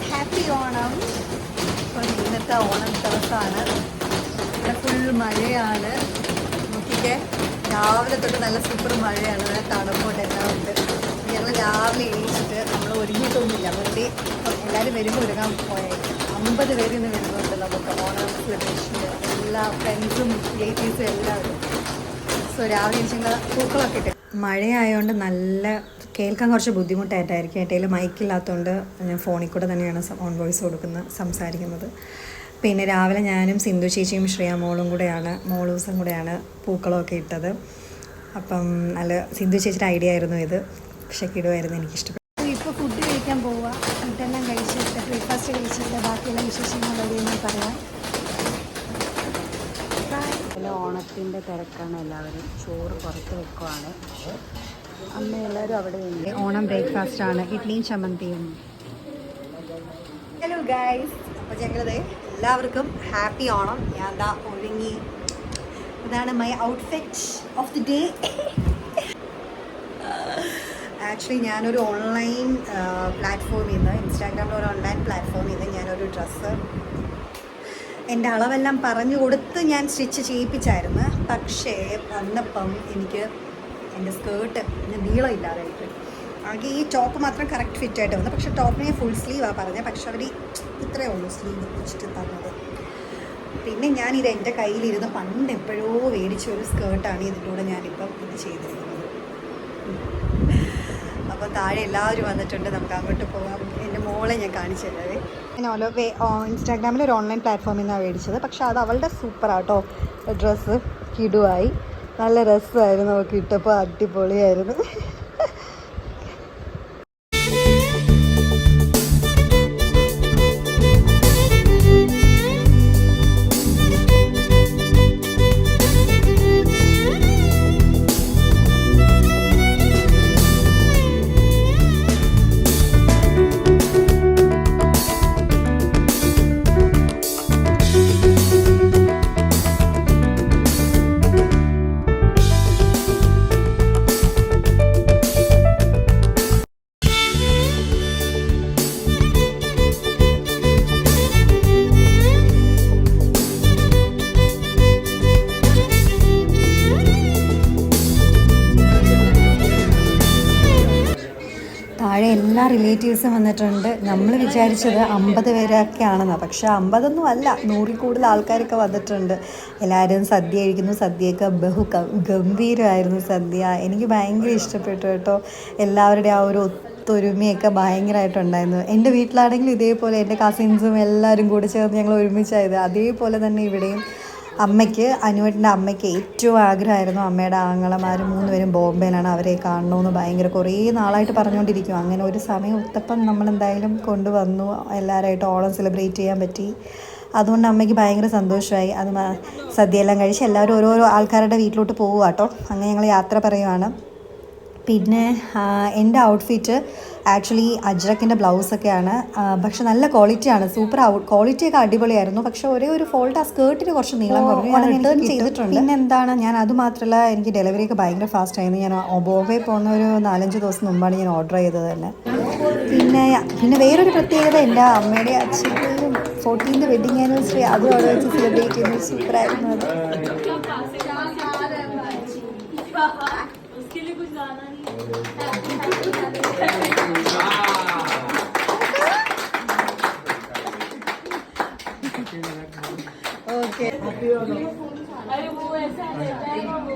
Happy Onam. ഇപ്പോൾ ഇന്നത്തെ ഓണം ദിവസമാണ്. ഇവിടെ ഫുൾ മഴയാണ്. നോക്കിക്കേ, രാവിലെ തൊട്ട് നല്ല സൂപ്പർ മഴയാണ്. നല്ല തണുപ്പോട്ട് എല്ലാം ഉണ്ട്. ഞങ്ങൾ രാവിലെ എണീച്ചിട്ട് നമ്മൾ ഒരുങ്ങിയിട്ടൊന്നുമില്ല, വെറുതെ എല്ലാവരും വരുമ്പോൾ ഒരുങ്ങാൻ പോയത്. 50 പേര് ഇന്ന് വരുന്നുണ്ട് നമുക്ക് ഓണം സെലിബ്രേഷന്. എല്ലാ ഫ്രണ്ട്സും റിലേറ്റീവ്സും എല്ലാവരും. സോ രാവിലെ എണീച്ചിട്ട് പൂക്കളൊക്കെ ഇട്ട്. മഴയായതുകൊണ്ട് നല്ല കേൾക്കാൻ കുറച്ച് ബുദ്ധിമുട്ടായിട്ടായിരിക്കും. ഏറ്റവും മൈക്കില്ലാത്തതുകൊണ്ട് ഞാൻ ഫോണിൽ കൂടെ തന്നെയാണ് ഓൺ വോയിസ് കൊടുക്കുന്നത്, സംസാരിക്കുന്നത്. പിന്നെ രാവിലെ ഞാനും സിന്ധു ചേച്ചിയും ശ്രീയാമോളും കൂടെയാണ്, മോളൂസും കൂടെയാണ് പൂക്കളമൊക്കെ ഇട്ടത്. അപ്പം നല്ല സിന്ധു ചേച്ചിയുടെ ഐഡിയ ആയിരുന്നു ഇത്. പക്ഷേ കിടുവായിരുന്നു, എനിക്കിഷ്ടപ്പെട്ടു. ഇപ്പോൾ ഫുഡ് കഴിക്കാൻ പോവുക. ഫുഡെല്ലാം കഴിച്ചിട്ട് ബ്രേക്ക്ഫാസ്റ്റ് കഴിച്ചിട്ട് ബാക്കിയെല്ലാം വിശേഷങ്ങൾ വഴിയെന്ന് പറയാം. ഓണത്തിൻ്റെ തിരക്കാണ്, എല്ലാവരും ചോറ് പുറത്ത് വെക്കുവാണ്. അമ്മ എല്ലാവരും അവിടെ ഉണ്ട്. ഓണം ബ്രേക്ക്ഫാസ്റ്റ് ആണ്, ഇഡ്ലിയും ചമ്മന്തിയും. ഹലോ ഗൈസ്, അപ്പോൾ ഞങ്ങളത് എല്ലാവർക്കും ഹാപ്പി ഓണം. ഞാൻ എന്താ ഒരുങ്ങി. ഇതാണ് my outfit of the day. Actually ഞാനൊരു ഓൺലൈൻ പ്ലാറ്റ്ഫോമിൽ നിന്ന്, ഇൻസ്റ്റാഗ്രാമിൽ ഒരു ഓൺലൈൻ പ്ലാറ്റ്ഫോമിൽ നിന്ന് ഞാനൊരു ഡ്രസ്സ് എൻ്റെ അളവെല്ലാം പറഞ്ഞു കൊടുത്ത് ഞാൻ സ്റ്റിച്ച് ചെയ്യിപ്പിച്ചായിരുന്നു. പക്ഷേ വന്നപ്പം എനിക്ക് എൻ്റെ സ്കേർട്ട് നീളമില്ലാതായിട്ട് ആകെ ഈ ടോപ്പ് മാത്രം കറക്റ്റ് ഫിറ്റായിട്ട് വന്നു. പക്ഷേ ടോപ്പിനെ ഫുൾ സ്ലീവാണ് പറഞ്ഞത്, പക്ഷെ അവർ ഇത്രയേ ഉള്ളൂ സ്ലീവ് വെച്ചിട്ട് തന്നത്. പിന്നെ ഞാനിത് എൻ്റെ കയ്യിലിരുന്ന് പണ്ട് എപ്പോഴോ മേടിച്ച ഒരു സ്കേർട്ടാണ് ഇതിൻ്റെ കൂടെ ഞാനിപ്പം ഇത് ചെയ്തിരിക്കുന്നത്. അപ്പോൾ താഴെ എല്ലാവരും വന്നിട്ടുണ്ട്, നമുക്ക് അങ്ങോട്ട് പോകാം. എൻ്റെ മോളെ ഞാൻ കാണിച്ചു തരാവേ. ഞാൻ ഇൻസ്റ്റാഗ്രാമിൽ ഒരു ഓൺലൈൻ പ്ലാറ്റ്ഫോമിൽ നിന്നാണ് മേടിച്ചത്. പക്ഷേ അത് അവളുടെ സൂപ്പറാട്ടോ ഡ്രസ്സ്. കിടുവായി, നല്ല രസമായിരുന്നു. അവൾക്ക് ഇട്ടപ്പോൾ അടിപൊളിയായിരുന്നു. താഴെ എല്ലാ റിലേറ്റീവ്സും വന്നിട്ടുണ്ട്. നമ്മൾ വിചാരിച്ചത് 50 പേരൊക്കെ ആണെന്നാണ്, പക്ഷേ 50 അല്ല, 100 കൂടുതൽ ആൾക്കാരൊക്കെ വന്നിട്ടുണ്ട്. എല്ലാവരും സദ്യ കഴിക്കുന്നു. സദ്യയൊക്കെ ഗംഭീരമായിരുന്നു സദ്യ. എനിക്ക് ഭയങ്കര ഇഷ്ടപ്പെട്ടു കേട്ടോ. എല്ലാവരുടെയും ആ ഒരു ഒത്തൊരുമയൊക്കെ ഭയങ്കരമായിട്ടുണ്ടായിരുന്നു. എൻ്റെ വീട്ടിലാണെങ്കിലും ഇതേപോലെ എൻ്റെ കസിൻസും എല്ലാവരും കൂടി ചേർന്ന് ഞങ്ങൾ ഒരുമിച്ചായത്. അതേപോലെ തന്നെ ഇവിടെയും അമ്മയ്ക്ക്, അനുവേട്ടൻ്റെ അമ്മയ്ക്ക് ഏറ്റവും ആഗ്രഹമായിരുന്നു. അമ്മയുടെ ആങ്ങളമാർ 3 പേരും ബോംബെയിലാണ്, അവരെ കാണണമെന്ന് ഭയങ്കര കുറേ നാളായിട്ട് പറഞ്ഞുകൊണ്ടിരിക്കും. അങ്ങനെ ഒരു സമയം ഒത്തപ്പം നമ്മളെന്തായാലും കൊണ്ടുവന്നു. എല്ലാവരുമായിട്ട് ഓണം സെലിബ്രേറ്റ് ചെയ്യാൻ പറ്റി. അതുകൊണ്ട് അമ്മയ്ക്ക് ഭയങ്കര സന്തോഷമായി. അത് സദ്യയെല്ലാം കഴിച്ച് എല്ലാവരും ഓരോരോ ആൾക്കാരുടെ വീട്ടിലോട്ട് പോകുക കേട്ടോ. അങ്ങനെ ഞങ്ങൾ യാത്ര പറയുവാണ്. പിന്നെ എൻ്റെ ഔട്ട്ഫിറ്റ് ആക്ച്വലി അജ്രക്കിൻ്റെ ബ്ലൗസൊക്കെയാണ്. പക്ഷെ നല്ല ക്വാളിറ്റിയാണ്, സൂപ്പർ ക്വാളിറ്റിയൊക്കെ അടിപൊളിയായിരുന്നു. പക്ഷേ ഒരേ ഒരു ഫോൾട്ട് ആ സ്കേർട്ടിന് കുറച്ച് നീളം കുറഞ്ഞു, ഞാൻ റിട്ടേൺ ചെയ്തിട്ടുണ്ട്. പിന്നെ എന്താണ്, ഞാൻ അതുമാത്രമല്ല, എനിക്ക് ഡെലിവറിയൊക്കെ ഭയങ്കര ഫാസ്റ്റ് ആയിരുന്നു. ഞാൻ ബോംബെ പോകുന്ന ഒരു 4-5 ദിവസം മുമ്പാണ് ഞാൻ ഓർഡർ ചെയ്തത് തന്നെ. പിന്നെ വേറൊരു പ്രത്യേകത, എൻ്റെ അമ്മയുടെ അച്ഛൻ്റെയും 14th വെഡിങ് ആനിവേഴ്സറി അതും അവിടെ വെച്ച് സെലിബ്രേറ്റ് ചെയ്യുന്നത്. സൂപ്പറായിരുന്നു അത്. ओके अरे वो ऐसा रहता है, वो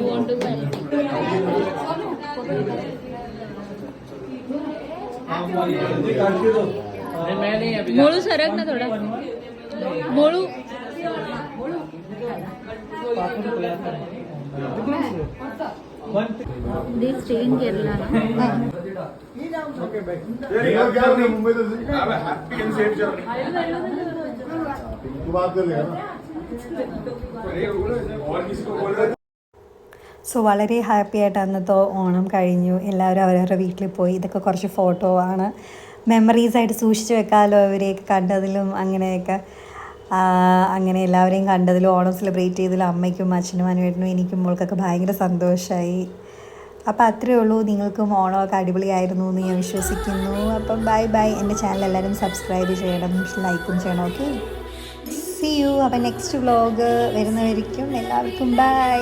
वांट टू मोळू सरक ना थोड़ा, मोळू They stay in Kerala now. Okay, bye. Mumbai तो have a happy and safe journey. बात कर लेगा ना. और किसी को बोल रहा. സോ വളരെ ഹാപ്പി ആയിട്ട് അന്നത്തെ ഓണം കഴിഞ്ഞു. എല്ലാവരും അവരവരുടെ വീട്ടിൽ പോയി. ഇതൊക്കെ കുറച്ച് ഫോട്ടോ ആണ്, മെമ്മറീസായിട്ട് സൂക്ഷിച്ച് വെക്കാമല്ലോ അവരെയൊക്കെ കണ്ടതിലും അങ്ങനെയൊക്കെ. അങ്ങനെ എല്ലാവരെയും കണ്ടതിലും ഓണം സെലിബ്രേറ്റ് ചെയ്തതിലും അമ്മയ്ക്കും അച്ഛനും അനുവേട്ടനും എനിക്കും മോൾക്കൊക്കെ ഭയങ്കര സന്തോഷമായി. അപ്പോൾ അത്രയേ ഉള്ളൂ. നിങ്ങൾക്കും ഓണമൊക്കെ അടിപൊളിയായിരുന്നു എന്ന് ഞാൻ വിശ്വസിക്കുന്നു. അപ്പം ബൈ ബൈ. എൻ്റെ ചാനൽ എല്ലാവരും സബ്സ്ക്രൈബ് ചെയ്യണം, ലൈക്കും ചെയ്യണം. Okay, see you. അപ്പം നെക്സ്റ്റ് വ്ലോഗ് വരുന്നവരിക്കും എല്ലാവർക്കും ബൈ.